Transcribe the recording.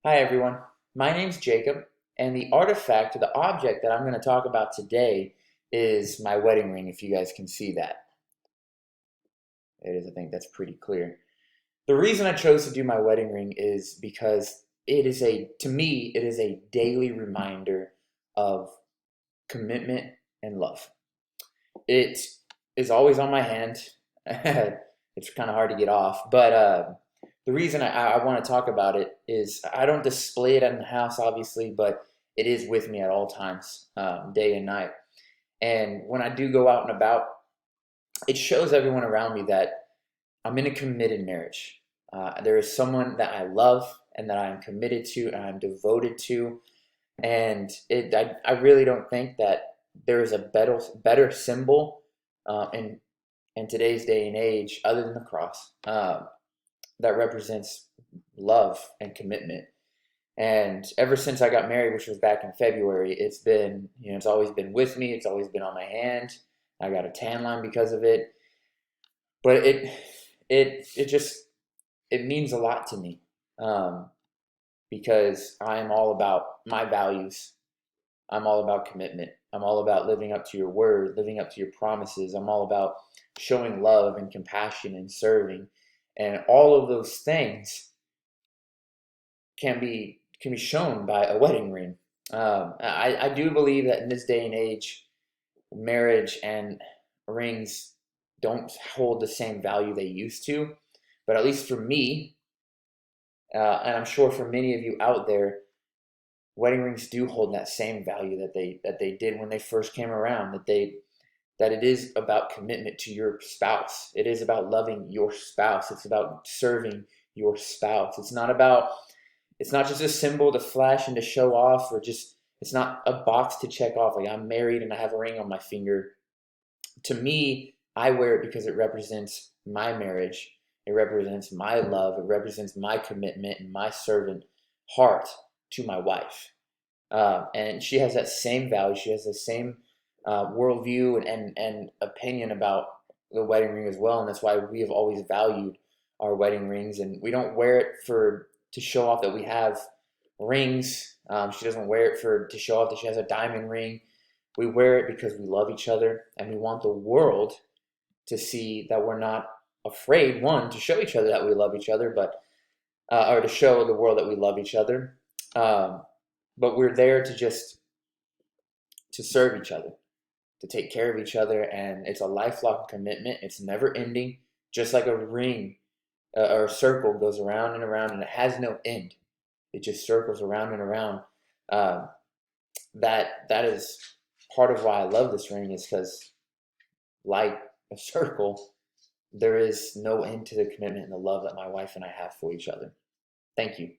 Hi everyone, my name's Jacob, and the artifact or the object that I'm going to talk about today is my wedding ring, if you guys can see that. It is, I think that's pretty clear. The reason I chose to do my wedding ring is because to me, it is a daily reminder of commitment and love. It is always on my hand. It's kind of hard to get off, but the reason I want to talk about it is I don't display it in the house, obviously, but it is with me at all times, day and night. And when I do go out and about, it shows everyone around me that I'm in a committed marriage. There is someone that I love and that I'm committed to and I'm devoted to. And I really don't think that there is a better symbol in today's day and age other than the cross that represents love and commitment. And ever since I got married, which was back in February, it's always been with me. It's always been on my hand. I got a tan line because of it. But it means a lot to me because I'm all about my values. I'm all about commitment. I'm all about living up to your word, living up to your promises. I'm all about showing love and compassion and serving. And all of those things can be shown by a wedding ring. I do believe that in this day and age, marriage and rings don't hold the same value they used to. But at least for me, and I'm sure for many of you out there, wedding rings do hold that same value that they did when they first came around. That it is about commitment to your spouse. It is about loving your spouse. It's about serving your spouse. It's not just a symbol to flash and to show off, or just it's not a box to check off like I'm married and I have a ring on my finger. To me, I wear it because it represents my marriage. It represents my love. It represents my commitment and my servant heart to my wife. And she has that same value. She has the same worldview and opinion about the wedding ring as well. And that's why we have always valued our wedding rings. And we don't wear it to show off that we have rings. She doesn't wear it to show off that she has a diamond ring. We wear it because we love each other and we want the world to see that we're not afraid, one, to show each other that we love each other, but or to show the world that we love each other. But we're there to serve each other, to take care of each other, and it's a lifelong commitment. It's never ending, just like a ring or a circle goes around and around, and it has no end. It just circles around and around. Uh, that is part of why I love this ring, is because, like a circle, there is no end to the commitment and the love that my wife and I have for each other. Thank you.